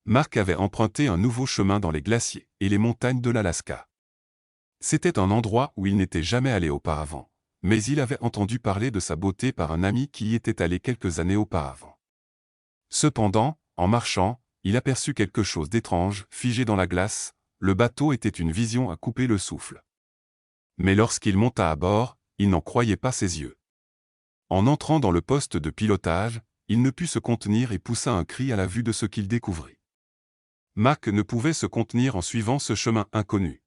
Mark avait emprunté un nouveau chemin dans les glaciers et les montagnes de l'Alaska. C'était un endroit où il n'était jamais allé auparavant, mais il avait entendu parler de sa beauté par un ami qui y était allé quelques années auparavant. Cependant, en marchant, il aperçut quelque chose d'étrange, figé dans la glace. Le bateau était une vision à couper le souffle. Mais lorsqu'il monta à bord, il n'en croyait pas ses yeux. En entrant dans le poste de pilotage, il ne put se contenir et poussa un cri à la vue de ce qu'il découvrit. Mark ne pouvait se contenir en suivant ce chemin inconnu.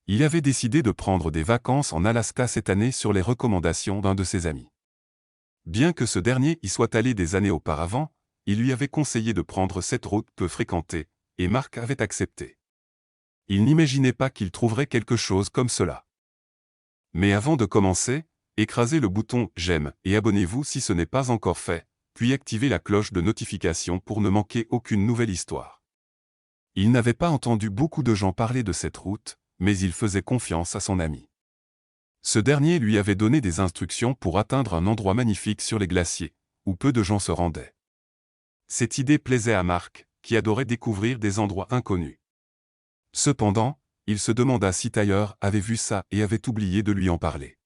Il avait décidé de prendre des vacances en Alaska cette année sur les recommandations d'un de ses amis. Bien que ce dernier y soit allé des années auparavant, il lui avait conseillé de prendre cette route peu fréquentée, et Mark avait accepté. Il n'imaginait pas qu'il trouverait quelque chose comme cela. Mais avant de commencer, écrasez le bouton « J'aime » et abonnez-vous si ce n'est pas encore fait, puis activez la cloche de notification pour ne manquer aucune nouvelle histoire. Il n'avait pas entendu beaucoup de gens parler de cette route, mais il faisait confiance à son ami. Ce dernier lui avait donné des instructions pour atteindre un endroit magnifique sur les glaciers, où peu de gens se rendaient. Cette idée plaisait à Mark, qui adorait découvrir des endroits inconnus. Cependant, il se demanda si Tyler avait vu ça et avait oublié de lui en parler.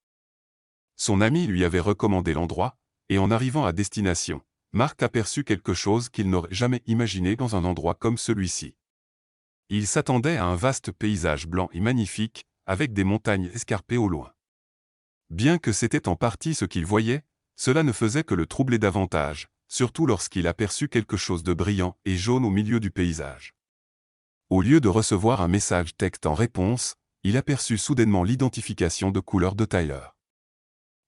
Son ami lui avait recommandé l'endroit, et en arrivant à destination, Mark aperçut quelque chose qu'il n'aurait jamais imaginé dans un endroit comme celui-ci. Il s'attendait à un vaste paysage blanc et magnifique, avec des montagnes escarpées au loin. Bien que c'était en partie ce qu'il voyait, cela ne faisait que le troubler davantage, surtout lorsqu'il aperçut quelque chose de brillant et jaune au milieu du paysage. Au lieu de recevoir un message texte en réponse, il aperçut soudainement l'identification de couleur de Tyler.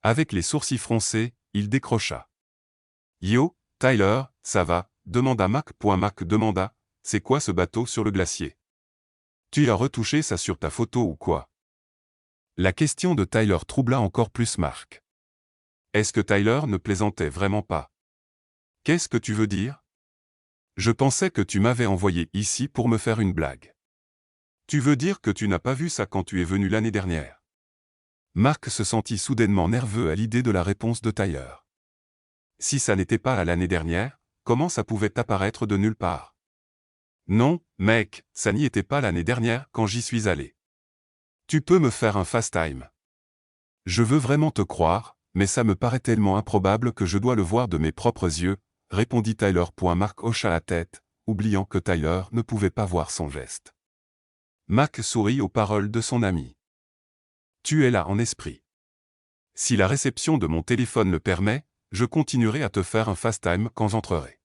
Avec les sourcils froncés, il décrocha. « Yo, Tyler, ça va ?» demanda Mark. Mark demanda, « C'est quoi ce bateau sur le glacier? Tu as retouché ça sur ta photo ou quoi ?» La question de Tyler troubla encore plus Mark. Est-ce que Tyler ne plaisantait vraiment pas? Qu'est-ce que tu veux dire? Je pensais que tu m'avais envoyé ici pour me faire une blague. Tu veux dire que tu n'as pas vu ça quand tu es venu l'année dernière? Mark se sentit soudainement nerveux à l'idée de la réponse de Tyler. Si ça n'était pas à l'année dernière, comment ça pouvait apparaître de nulle part? Non, mec, ça n'y était pas l'année dernière quand j'y suis allé. Tu peux me faire un FaceTime. Je veux vraiment te croire, mais ça me paraît tellement improbable que je dois le voir de mes propres yeux, répondit Tyler. Mark hocha la tête, oubliant que Tyler ne pouvait pas voir son geste. Mark sourit aux paroles de son ami. Tu es là en esprit. Si la réception de mon téléphone le permet, je continuerai à te faire un FaceTime quand j'entrerai.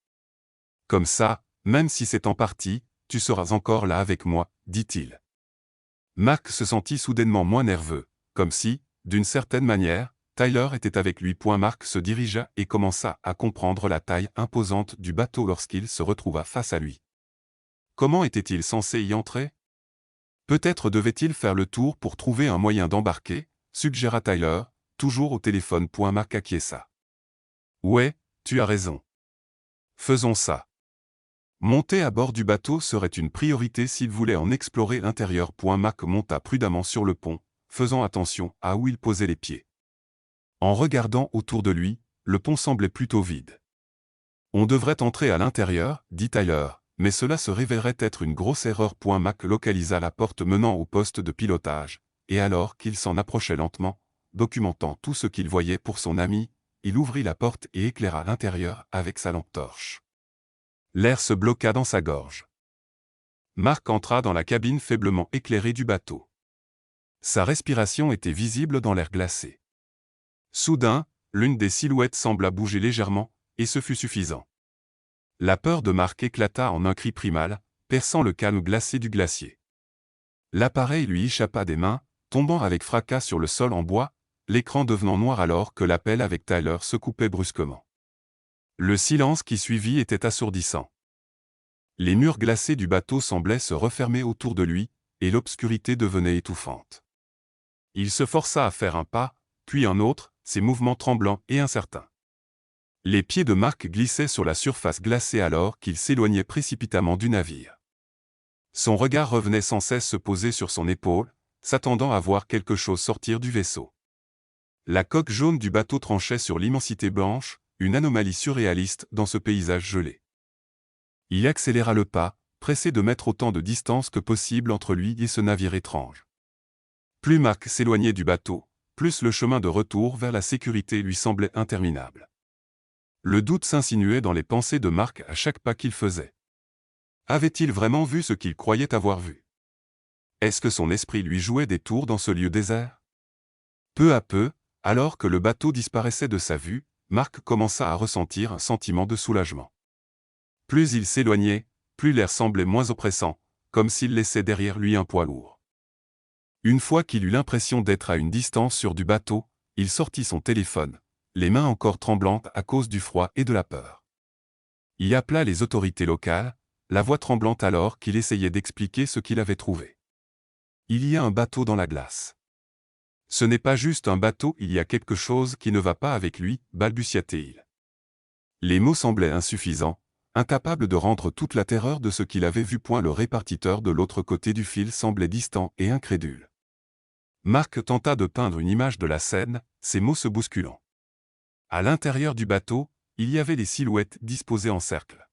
Comme ça, même si c'est en partie, tu seras encore là avec moi, dit-il. Mark se sentit soudainement moins nerveux, comme si, d'une certaine manière, Tyler était avec lui. Mark se dirigea et commença à comprendre la taille imposante du bateau lorsqu'il se retrouva face à lui. Comment était-il censé y entrer? Peut-être devait-il faire le tour pour trouver un moyen d'embarquer, suggéra Tyler, toujours au téléphone. Mark acquiesça. Ouais, tu as raison. Faisons ça. Monter à bord du bateau serait une priorité s'il voulait en explorer l'intérieur. Mark monta prudemment sur le pont, faisant attention à où il posait les pieds. En regardant autour de lui, le pont semblait plutôt vide. On devrait entrer à l'intérieur, dit Tyler, mais cela se révélerait être une grosse erreur. Mark localisa la porte menant au poste de pilotage, et alors qu'il s'en approchait lentement, documentant tout ce qu'il voyait pour son ami, il ouvrit la porte et éclaira l'intérieur avec sa lampe torche. L'air se bloqua dans sa gorge. Mark entra dans la cabine faiblement éclairée du bateau. Sa respiration était visible dans l'air glacé. Soudain, l'une des silhouettes sembla bouger légèrement, et ce fut suffisant. La peur de Mark éclata en un cri primal, perçant le calme glacé du glacier. L'appareil lui échappa des mains, tombant avec fracas sur le sol en bois, l'écran devenant noir alors que l'appel avec Tyler se coupait brusquement. Le silence qui suivit était assourdissant. Les murs glacés du bateau semblaient se refermer autour de lui, et l'obscurité devenait étouffante. Il se força à faire un pas, puis un autre, ses mouvements tremblants et incertains. Les pieds de Mark glissaient sur la surface glacée alors qu'il s'éloignait précipitamment du navire. Son regard revenait sans cesse se poser sur son épaule, s'attendant à voir quelque chose sortir du vaisseau. La coque jaune du bateau tranchait sur l'immensité blanche, une anomalie surréaliste dans ce paysage gelé. Il accéléra le pas, pressé de mettre autant de distance que possible entre lui et ce navire étrange. Plus Mark s'éloignait du bateau, plus le chemin de retour vers la sécurité lui semblait interminable. Le doute s'insinuait dans les pensées de Mark à chaque pas qu'il faisait. Avait-il vraiment vu ce qu'il croyait avoir vu? Est-ce que son esprit lui jouait des tours dans ce lieu désert? Peu à peu, alors que le bateau disparaissait de sa vue, Mark commença à ressentir un sentiment de soulagement. Plus il s'éloignait, plus l'air semblait moins oppressant, comme s'il laissait derrière lui un poids lourd. Une fois qu'il eut l'impression d'être à une distance sur du bateau, il sortit son téléphone, les mains encore tremblantes à cause du froid et de la peur. Il appela les autorités locales, la voix tremblante alors qu'il essayait d'expliquer ce qu'il avait trouvé. Il y a un bateau dans la glace. Ce n'est pas juste un bateau, il y a quelque chose qui ne va pas avec lui, balbutia-t-il. Les mots semblaient insuffisants, incapable de rendre toute la terreur de ce qu'il avait vu. Le répartiteur de l'autre côté du fil semblait distant et incrédule. Mark tenta de peindre une image de la scène, ses mots se bousculant. À l'intérieur du bateau, il y avait des silhouettes disposées en cercle.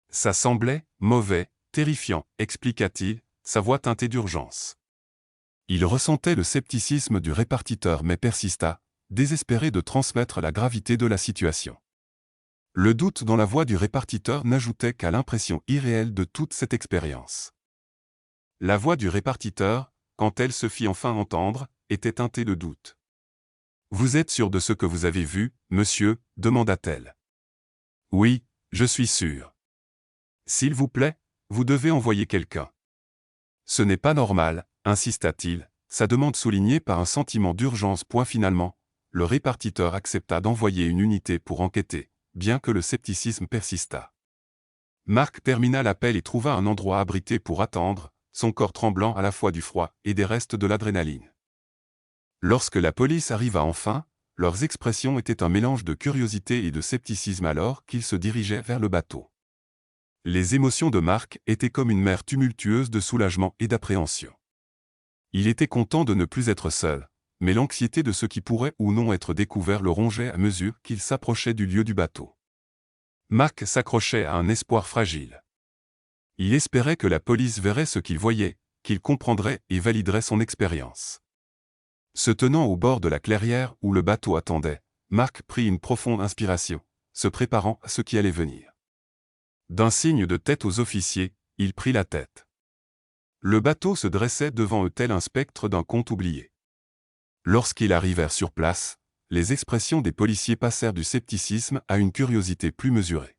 Ça semblait mauvais, terrifiant, expliqua-t-il, sa voix teintée d'urgence. Il ressentait le scepticisme du répartiteur mais persista, désespéré de transmettre la gravité de la situation. Le doute dans la voix du répartiteur n'ajoutait qu'à l'impression irréelle de toute cette expérience. La voix du répartiteur, quand elle se fit enfin entendre, était teintée de doute. « Vous êtes sûr de ce que vous avez vu, monsieur ?» demanda-t-elle. « Oui, je suis sûr. »« S'il vous plaît, vous devez envoyer quelqu'un. »« Ce n'est pas normal, » insista-t-il, sa demande soulignée par un sentiment d'urgence. Finalement, le répartiteur accepta d'envoyer une unité pour enquêter, bien que le scepticisme persistât. Mark termina l'appel et trouva un endroit abrité pour attendre, son corps tremblant à la fois du froid et des restes de l'adrénaline. Lorsque la police arriva enfin, leurs expressions étaient un mélange de curiosité et de scepticisme alors qu'ils se dirigeaient vers le bateau. Les émotions de Mark étaient comme une mer tumultueuse de soulagement et d'appréhension. Il était content de ne plus être seul, mais l'anxiété de ce qui pourrait ou non être découvert le rongeait à mesure qu'il s'approchait du lieu du bateau. Mark s'accrochait à un espoir fragile. Il espérait que la police verrait ce qu'il voyait, qu'il comprendrait et validerait son expérience. Se tenant au bord de la clairière où le bateau attendait, Mark prit une profonde inspiration, se préparant à ce qui allait venir. D'un signe de tête aux officiers, il prit la tête. Le bateau se dressait devant eux tel un spectre d'un conte oublié. Lorsqu'ils arrivèrent sur place, les expressions des policiers passèrent du scepticisme à une curiosité plus mesurée.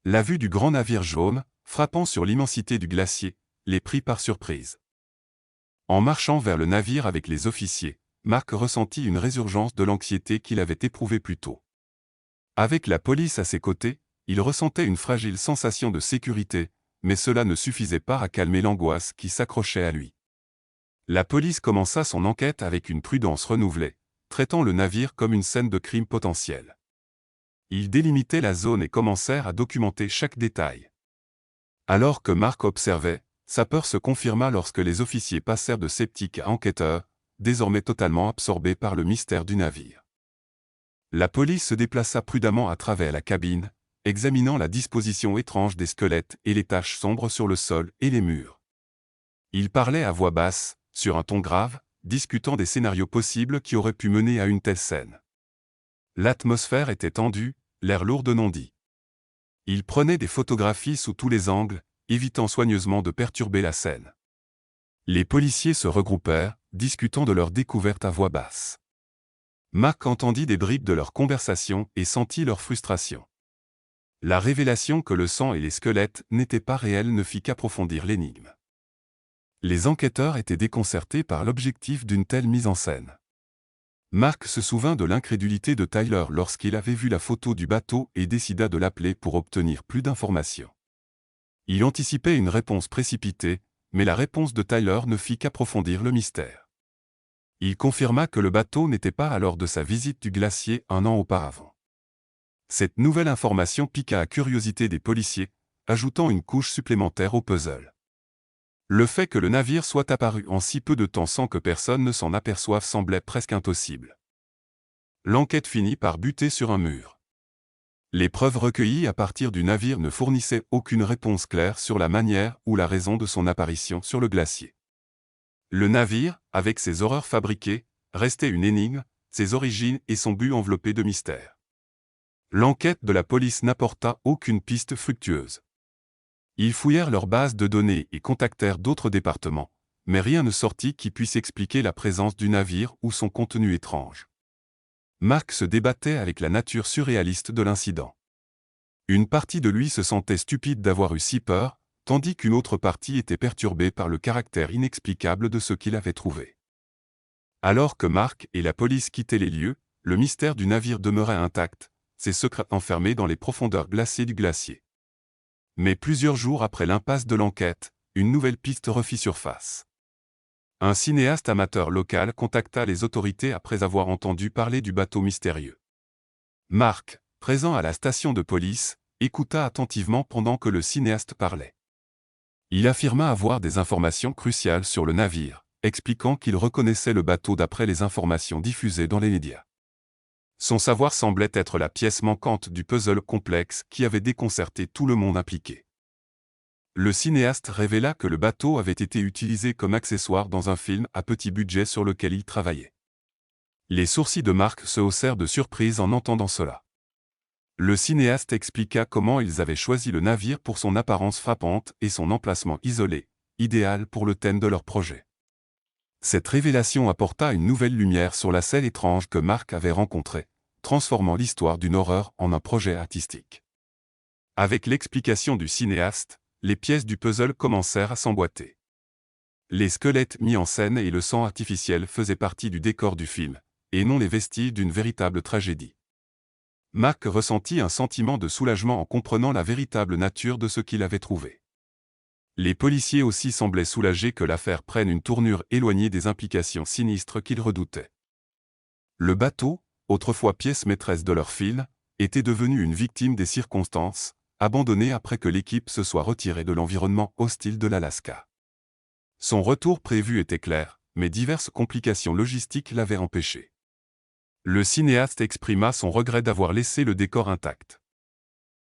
La vue du grand navire jaune, frappant sur l'immensité du glacier, les prit par surprise. En marchant vers le navire avec les officiers, Mark ressentit une résurgence de l'anxiété qu'il avait éprouvée plus tôt. Avec la police à ses côtés, il ressentait une fragile sensation de sécurité, mais cela ne suffisait pas à calmer l'angoisse qui s'accrochait à lui. La police commença son enquête avec une prudence renouvelée, traitant le navire comme une scène de crime potentiel. Ils délimitaient la zone et commencèrent à documenter chaque détail. Alors que Mark observait, sa peur se confirma lorsque les officiers passèrent de sceptiques à enquêteurs, désormais totalement absorbés par le mystère du navire. La police se déplaça prudemment à travers la cabine, examinant la disposition étrange des squelettes et les taches sombres sur le sol et les murs. Ils parlaient à voix basse, sur un ton grave, discutant des scénarios possibles qui auraient pu mener à une telle scène. L'atmosphère était tendue, l'air lourd de non-dit. Ils prenaient des photographies sous tous les angles, évitant soigneusement de perturber la scène. Les policiers se regroupèrent, discutant de leurs découvertes à voix basse. Mark entendit des bribes de leur conversation et sentit leur frustration. La révélation que le sang et les squelettes n'étaient pas réels ne fit qu'approfondir l'énigme. Les enquêteurs étaient déconcertés par l'objectif d'une telle mise en scène. Mark se souvint de l'incrédulité de Tyler lorsqu'il avait vu la photo du bateau et décida de l'appeler pour obtenir plus d'informations. Il anticipait une réponse précipitée, mais la réponse de Tyler ne fit qu'approfondir le mystère. Il confirma que le bateau n'était pas à l'heure de sa visite du glacier un an auparavant. Cette nouvelle information piqua la curiosité des policiers, ajoutant une couche supplémentaire au puzzle. Le fait que le navire soit apparu en si peu de temps sans que personne ne s'en aperçoive semblait presque impossible. L'enquête finit par buter sur un mur. Les preuves recueillies à partir du navire ne fournissaient aucune réponse claire sur la manière ou la raison de son apparition sur le glacier. Le navire, avec ses horreurs fabriquées, restait une énigme, ses origines et son but enveloppés de mystère. L'enquête de la police n'apporta aucune piste fructueuse. Ils fouillèrent leur base de données et contactèrent d'autres départements, mais rien ne sortit qui puisse expliquer la présence du navire ou son contenu étrange. Mark se débattait avec la nature surréaliste de l'incident. Une partie de lui se sentait stupide d'avoir eu si peur, tandis qu'une autre partie était perturbée par le caractère inexplicable de ce qu'il avait trouvé. Alors que Mark et la police quittaient les lieux, le mystère du navire demeurait intact, ses secrets enfermés dans les profondeurs glacées du glacier. Mais plusieurs jours après l'impasse de l'enquête, une nouvelle piste refit surface. Un cinéaste amateur local contacta les autorités après avoir entendu parler du bateau mystérieux. Mark, présent à la station de police, écouta attentivement pendant que le cinéaste parlait. Il affirma avoir des informations cruciales sur le navire, expliquant qu'il reconnaissait le bateau d'après les informations diffusées dans les médias. Son savoir semblait être la pièce manquante du puzzle complexe qui avait déconcerté tout le monde impliqué. Le cinéaste révéla que le bateau avait été utilisé comme accessoire dans un film à petit budget sur lequel il travaillait. Les sourcils de Mark se haussèrent de surprise en entendant cela. Le cinéaste expliqua comment ils avaient choisi le navire pour son apparence frappante et son emplacement isolé, idéal pour le thème de leur projet. Cette révélation apporta une nouvelle lumière sur la scène étrange que Mark avait rencontrée, transformant l'histoire d'une horreur en un projet artistique. Avec l'explication du cinéaste, les pièces du puzzle commencèrent à s'emboîter. Les squelettes mis en scène et le sang artificiel faisaient partie du décor du film, et non les vestiges d'une véritable tragédie. Mark ressentit un sentiment de soulagement en comprenant la véritable nature de ce qu'il avait trouvé. Les policiers aussi semblaient soulagés que l'affaire prenne une tournure éloignée des implications sinistres qu'ils redoutaient. Le bateau, autrefois pièce maîtresse de leur film, était devenu une victime des circonstances, abandonné après que l'équipe se soit retirée de l'environnement hostile de l'Alaska. Son retour prévu était clair, mais diverses complications logistiques l'avaient empêché. Le cinéaste exprima son regret d'avoir laissé le décor intact.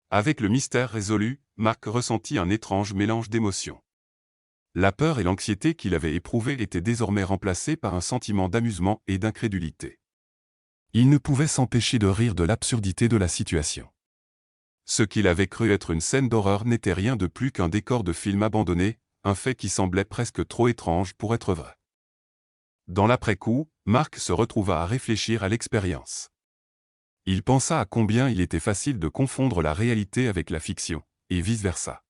Avec le mystère résolu, Mark ressentit un étrange mélange d'émotions. La peur et l'anxiété qu'il avait éprouvées étaient désormais remplacées par un sentiment d'amusement et d'incrédulité. Il ne pouvait s'empêcher de rire de l'absurdité de la situation. Ce qu'il avait cru être une scène d'horreur n'était rien de plus qu'un décor de film abandonné, un fait qui semblait presque trop étrange pour être vrai. Dans l'après-coup, Mark se retrouva à réfléchir à l'expérience. Il pensa à combien il était facile de confondre la réalité avec la fiction, et vice-versa.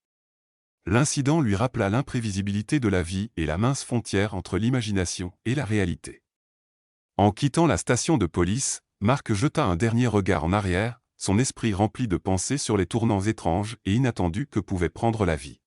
L'incident lui rappela l'imprévisibilité de la vie et la mince frontière entre l'imagination et la réalité. En quittant la station de police, Mark jeta un dernier regard en arrière, son esprit rempli de pensées sur les tournants étranges et inattendus que pouvait prendre la vie.